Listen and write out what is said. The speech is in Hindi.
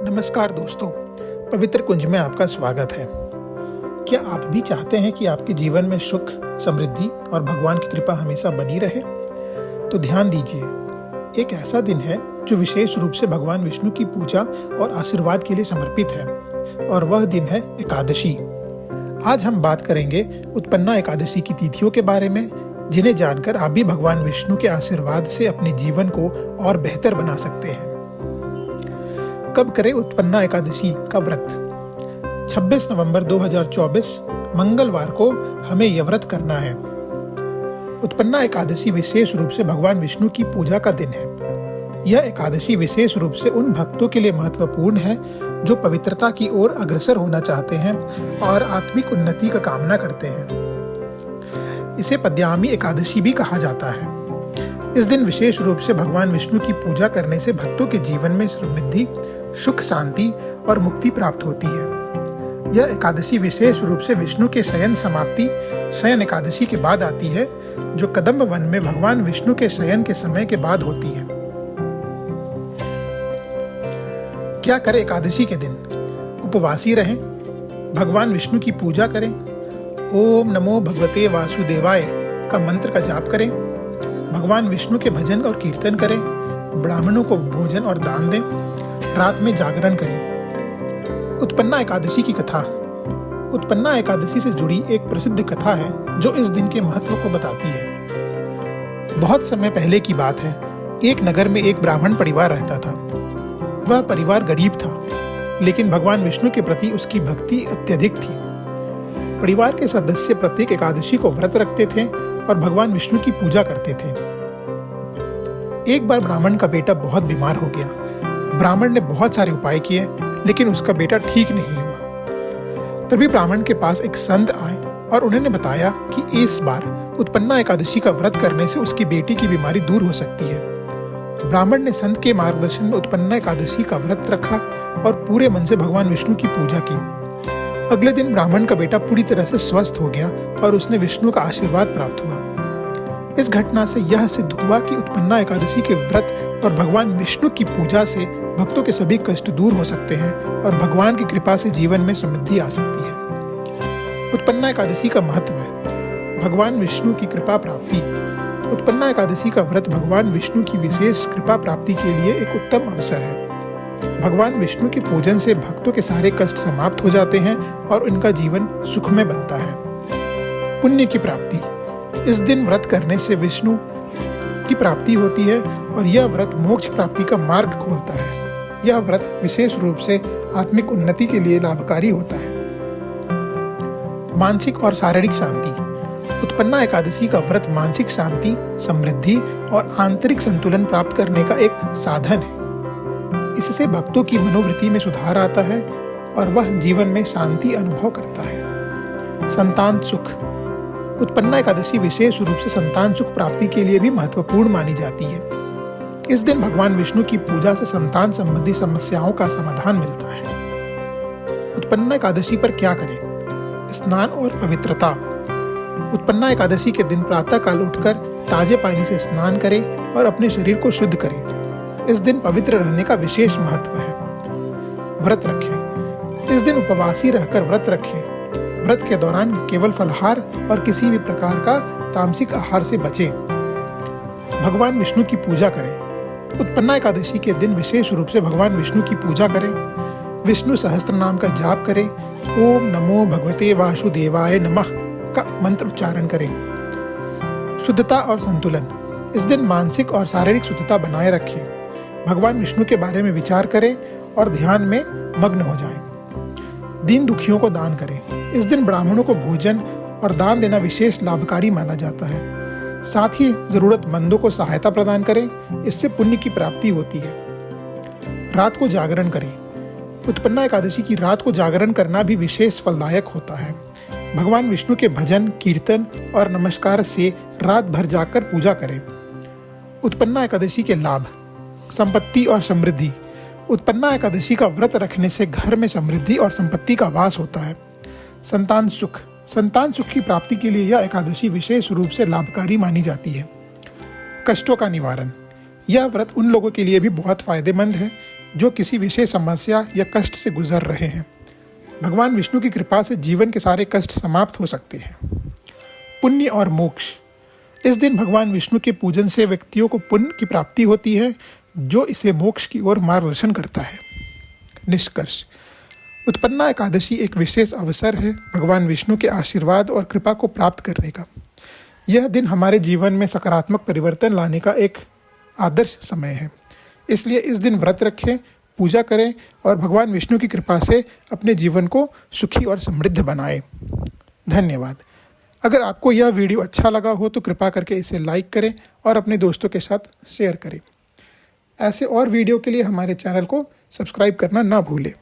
नमस्कार दोस्तों, पवित्र कुंज में आपका स्वागत है। क्या आप भी चाहते हैं कि आपके जीवन में सुख, समृद्धि और भगवान की कृपा हमेशा बनी रहे? तो ध्यान दीजिए, एक ऐसा दिन है जो विशेष रूप से भगवान विष्णु की पूजा और आशीर्वाद के लिए समर्पित है, और वह दिन है एकादशी। आज हम बात करेंगे उत्पन्ना एकादशी की तिथियों के बारे में, जिन्हें जानकर आप भी भगवान विष्णु के आशीर्वाद से अपने जीवन को और बेहतर बना सकते हैं। कब करें उत्पन्ना एकादशी का व्रत? 26 नवंबर 2024 मंगलवार को हमें यह व्रत करना है। उत्पन्ना एकादशी विशेष रूप से भगवान विष्णु की पूजा का दिन है। यह एकादशी विशेष रूप से उन भक्तों के लिए महत्वपूर्ण है जो पवित्रता की ओर अग्रसर होना चाहते हैं और आत्मिक उन्नति का कामना करते हैं। इसे पद्यामी एकादशी भी कहा जाता है। इस दिन विशेष रूप से भगवान विष्णु की पूजा करने से भक्तों के जीवन में समृद्धि, सुख, शांति और मुक्ति प्राप्त होती है। यह एकादशी विशेष रूप से विष्णु के शयन एकादशी के बाद आती है, जो कदम्ब वन में भगवान विष्णु के शयन के समय के बाद होती है। क्या करें एकादशी के दिन? उपवासी रहें, भगवान विष्णु की पूजा करें, ओम नमो भगवते वासुदेवाय का मंत्र का जाप करें, भगवान विष्णु के भजन और कीर्तन करें, ब्राह्मणों को भोजन और दान दें, रात में जागरण करें। उत्पन्ना एकादशी की कथा। उत्पन्ना एकादशी से जुड़ी एक प्रसिद्ध कथा है जो इस दिन के महत्व को बताती है। बहुत समय पहले की बात है। एक नगर में एक ब्राह्मण परिवार रहता था। वह परिवार गरीब था, लेकिन भगवान विष्णु के प्रति उसकी भक्ति अत्यधिक थी। परिवार के सदस्य प्रत्येक एकादशी को व्रत रखते थे और भगवान विष्णु की पूजा करते थे। एक बार ब्राह्मण का बेटा बहुत बीमार हो गया। ब्राह्मण ने बहुत सारे उपाय किए, लेकिन उसका बेटा ठीक नहीं हुआ। तभी ब्राह्मण के पास एक संत आए और उन्होंने बताया कि इस बार उत्पन्ना एकादशी का व्रत करने से उसकी बेटी की बीमारी दूर हो सकती है। ब्राह्मण ने संत के मार्गदर्शन में उत्पन्ना एकादशी का व्रत रखा और पूरे मन से भगवान विष्णु की पूजा की। अगले दिन ब्राह्मण का बेटा पूरी तरह से स्वस्थ हो गया और उसने विष्णु का आशीर्वाद प्राप्त हुआ। इस घटना से यह सिद्ध हुआ कि उत्पन्ना एकादशी के व्रत और भगवान विष्णु की पूजा से भक्तों के सभी कष्ट दूर हो सकते हैं और भगवान की कृपा से जीवन में समृद्धि आ सकती है। उत्पन्ना एकादशी का महत्व है भगवान विष्णु की कृपा प्राप्ति। उत्पन्ना एकादशी का व्रत भगवान विष्णु की विशेष कृपा प्राप्ति के लिए एक उत्तम अवसर है। भगवान विष्णु के पूजन से भक्तों के सारे कष्ट समाप्त हो जाते हैं और उनका जीवन सुखमय बनता है। पुण्य की प्राप्ति। इस दिन व्रत करने से विष्णु की प्राप्ति होती है और यह व्रत मोक्ष प्राप्ति का मार्ग खोलता है। यह व्रत विशेष रूप से आत्मिक उन्नति के लिए लाभकारी होता है। मानसिक और शारीरिक शांति। उत्पन्ना एकादशी का व्रत मानसिक शांति, समृद्धि और आंतरिक संतुलन प्राप्त करने का एक साधन है। इससे भक्तों की मनोवृत्ति में सुधार आता है और वह जीवन में शांति अनुभव करता है। संतान सुख। उत्पन्ना एकादशी विशेष रूप से संतान सुख प्राप्ति के लिए भी महत्वपूर्ण मानी जाती है। इस दिन भगवान विष्णु की पूजा से संतान संबंधी समस्याओं का समाधान मिलता है। उत्पन्ना एकादशी पर क्या करें? स्नान और पवित्रता। उत्पन्ना एकादशी के दिन प्रातः काल उठकर ताजे पानी से स्नान करें और अपने शरीर को शुद्ध करें। इस दिन पवित्र रहने का विशेष महत्व है। व्रत रखें। इस दिन उपवासी रहकर व्रत रखें। व्रत के दौरान केवल फलाहार और किसी भी प्रकार का तामसिक आहार से बचें। भगवान विष्णु की पूजा करें। उत्पन्ना एकादशी के दिन विशेष रूप से भगवान विष्णु की पूजा करें। विष्णु सहस्त्र नाम का जाप करें। ओम नमो भगवते वासुदेवाय नमः का मंत्र उच्चारण करें। शुद्धता और संतुलन। इस दिन मानसिक और शारीरिक शुद्धता बनाए रखें। भगवान विष्णु के बारे में विचार करें और ध्यान में मग्न हो जाएं। दीन दुखियों को दान करें। इस दिन ब्राह्मणों को भोजन और दान देना विशेष लाभकारी माना जाता है। साथ ही जरूरतमंदों को सहायता प्रदान करें। इससे पुण्य की प्राप्ति होती है। रात को जागरण करें। उत्पन्ना एकादशी की रात को जागरण करना भी विशेष फलदायक होता है। भगवान विष्णु के भजन, कीर्तन और नमस्कार से रात भर जाकर पूजा करें। उत्पन्ना एकादशी के लाभ। संपत्ति और समृद्धि। उत्पन्ना एकादशी का व्रत रखने से घर में समृद्धि और संपत्ति का वास होता है। संतान सुख। संतान सुख की प्राप्ति के लिए यह एकादशी विशेष रूप से लाभकारी मानी जाती है। कष्टों का निवारण। यह व्रत उन लोगों के लिए भी बहुत फायदेमंद है जो किसी विशेष समस्या या कष्ट से गुजर रहे हैं। भगवान विष्णु की कृपा से जीवन के सारे कष्ट समाप्त हो सकते हैं। पुण्य और मोक्ष। इस दिन भगवान विष्णु के पूजन से व्यक्तियों को पुण्य की प्राप्ति होती है, जो इसे मोक्ष की ओर मार्गदर्शन करता है। निष्कर्ष, उत्पन्ना एकादशी एक विशेष अवसर है भगवान विष्णु के आशीर्वाद और कृपा को प्राप्त करने का। यह दिन हमारे जीवन में सकारात्मक परिवर्तन लाने का एक आदर्श समय है। इसलिए इस दिन व्रत रखें, पूजा करें और भगवान विष्णु की कृपा से अपने जीवन को सुखी और समृद्ध बनाएं। धन्यवाद। अगर आपको यह वीडियो अच्छा लगा हो तो कृपा करके इसे लाइक करें और अपने दोस्तों के साथ शेयर करें। ऐसे और वीडियो के लिए हमारे चैनल को सब्सक्राइब करना ना भूलें।